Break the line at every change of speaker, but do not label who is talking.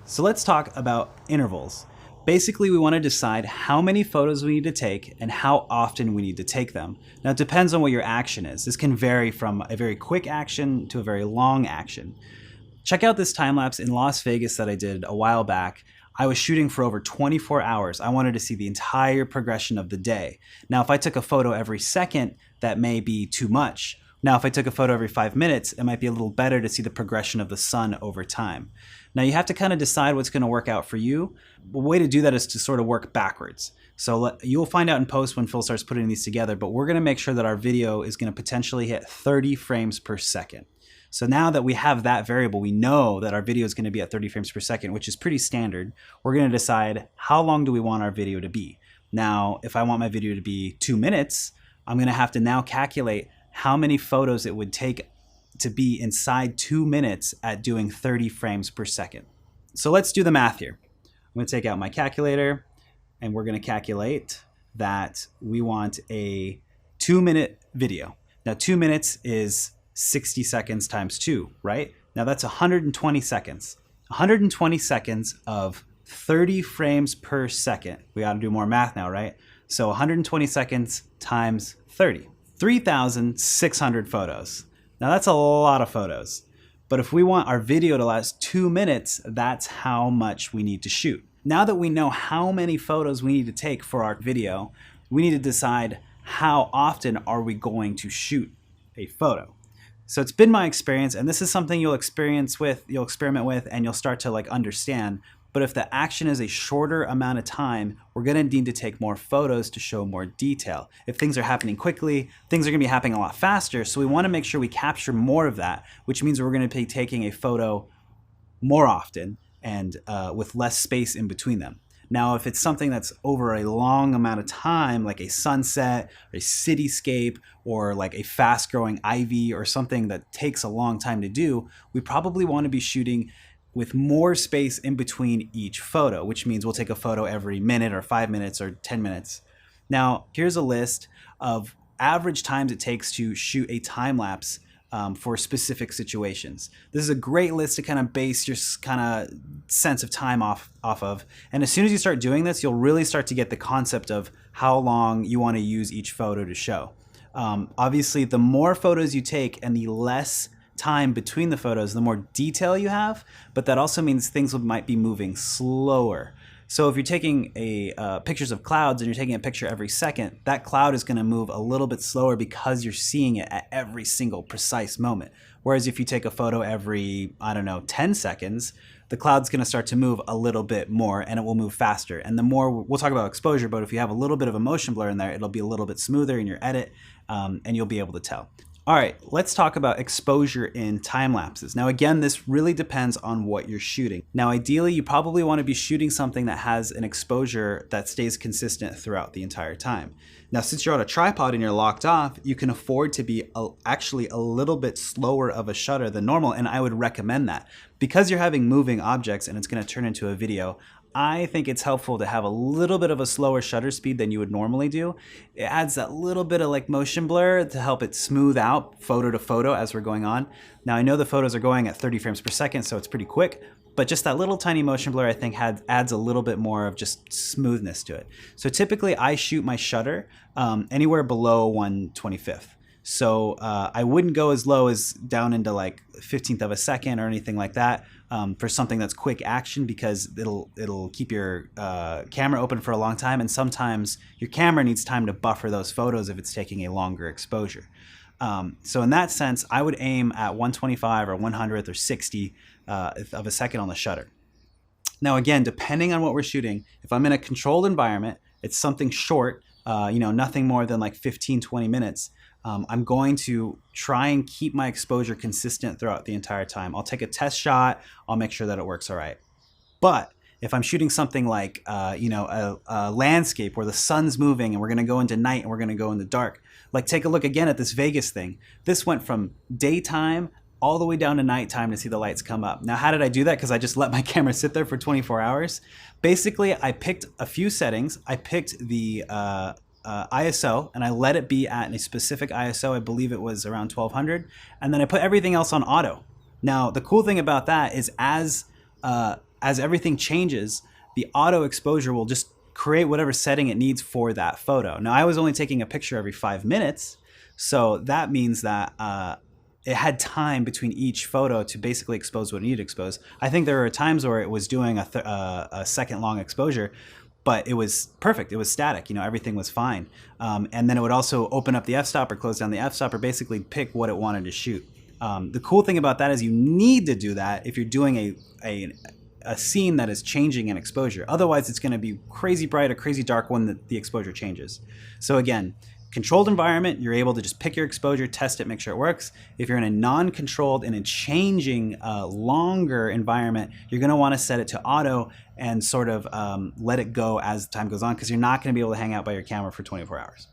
So let's talk about intervals. Basically, we want to decide how many photos we need to take and how often we need to take them. Now, it depends on what your action is. This can vary from a very quick action to a very long action. Check out this time lapse in Las Vegas that I did a while back. I was shooting for over 24 hours. I wanted to see the entire progression of the day. Now, if I took a photo every second, that may be too much. Now, if I took a photo every 5 minutes, it might be a little better to see the progression of the sun over time. Now, you have to kind of decide what's going to work out for you. The way to do that is to sort of work backwards. So you'll find out in post when Phil starts putting these together, but we're going to make sure that our video is going to potentially hit 30 frames per second. So now that we have that variable, we know that our video is going to be at 30 frames per second, which is pretty standard. We're going to decide how long do we want our video to be. Now, if I want my video to be 2 minutes, I'm going to have to now calculate how many photos it would take to be inside 2 minutes at doing 30 frames per second. So let's do the math here. I'm going to take out my calculator and we're going to calculate that we want a 2-minute video. Now 2 minutes is 60 seconds times 2, right? Now that's 120 seconds. 120 seconds of 30 frames per second. We got to do more math now, right? So 120 seconds times 30. 3,600 photos. Now that's a lot of photos. But if we want our video to last 2 minutes, that's how much we need to shoot. Now that we know how many photos we need to take for our video, we need to decide how often are we going to shoot a photo. So it's been my experience, and this is something you'll experiment with, and you'll start to understand. But if the action is a shorter amount of time, we're going to need to take more photos to show more detail. If things are happening quickly, things are going to be happening a lot faster. So we want to make sure we capture more of that, which means we're going to be taking a photo more often and with less space in between them. Now, if it's something that's over a long amount of time, like a sunset, or a cityscape, or like a fast-growing ivy, or something that takes a long time to do, we probably want to be shooting with more space in between each photo, which means we'll take a photo every minute or 5 minutes or 10 minutes. Now, here's a list of average times it takes to shoot a time lapse for specific situations. This is a great list to kind of base your kind of sense of time off of. And as soon as you start doing this, you'll really start to get the concept of how long you want to use each photo to show. Obviously, the more photos you take and the less time between the photos, the more detail you have, but that also means things might be moving slower. So if you're taking pictures of clouds and you're taking a picture every second, that cloud is going to move a little bit slower because you're seeing it at every single precise moment. Whereas if you take a photo every, 10 seconds, the cloud's going to start to move a little bit more and it will move faster. And the more, we'll talk about exposure, but if you have a little bit of a motion blur in there, it'll be a little bit smoother in your edit and you'll be able to tell. All right, let's talk about exposure in time lapses. Now again, this really depends on what you're shooting. Now ideally, you probably want to be shooting something that has an exposure that stays consistent throughout the entire time. Now since you're on a tripod and you're locked off, you can afford to be actually a little bit slower of a shutter than normal, and I would recommend that. Because you're having moving objects and it's going to turn into a video, I think it's helpful to have a little bit of a slower shutter speed than you would normally do. It adds that little bit of motion blur to help it smooth out photo to photo as we're going on. Now I know the photos are going at 30 frames per second, so it's pretty quick, but just that little tiny motion blur I think adds a little bit more of just smoothness to it. So typically I shoot my shutter anywhere below 1/25. So I wouldn't go as low as down into 1/15 of a second or anything like that for something that's quick action, because it'll keep your camera open for a long time, and sometimes your camera needs time to buffer those photos if it's taking a longer exposure. So in that sense, I would aim at 1/25 or 1/100th or 60 of a second on the shutter. Now again, depending on what we're shooting, if I'm in a controlled environment, it's something short, nothing more than 15-20 minutes. I'm going to try and keep my exposure consistent throughout the entire time. I'll take a test shot. I'll make sure that it works all right. But if I'm shooting something like, a landscape where the sun's moving and we're going to go into night and we're going to go into dark, take a look again at this Vegas thing. This went from daytime all the way down to nighttime to see the lights come up. Now, how did I do that? Because I just let my camera sit there for 24 hours. Basically, I picked a few settings. I picked the ISO, and I let it be at a specific ISO. I believe it was around 1200, and then I put everything else on auto. Now the cool thing about that is as as everything changes, the auto exposure will just create whatever setting it needs for that photo. Now, I was only taking a picture every 5 minutes, so that means that it had time between each photo to basically expose what it needed to expose. I think there were times where it was doing a second long exposure, but it was perfect. It was static. Everything was fine. And then it would also open up the f-stop or close down the f-stop or basically pick what it wanted to shoot. The cool thing about that is you need to do that if you're doing a scene that is changing in exposure. Otherwise, it's going to be crazy bright or crazy dark when the exposure changes. So again, controlled environment, you're able to just pick your exposure, test it, make sure it works. If you're in a non-controlled and a changing, longer environment, you're going to want to set it to auto and sort of let it go as time goes on, because you're not going to be able to hang out by your camera for 24 hours.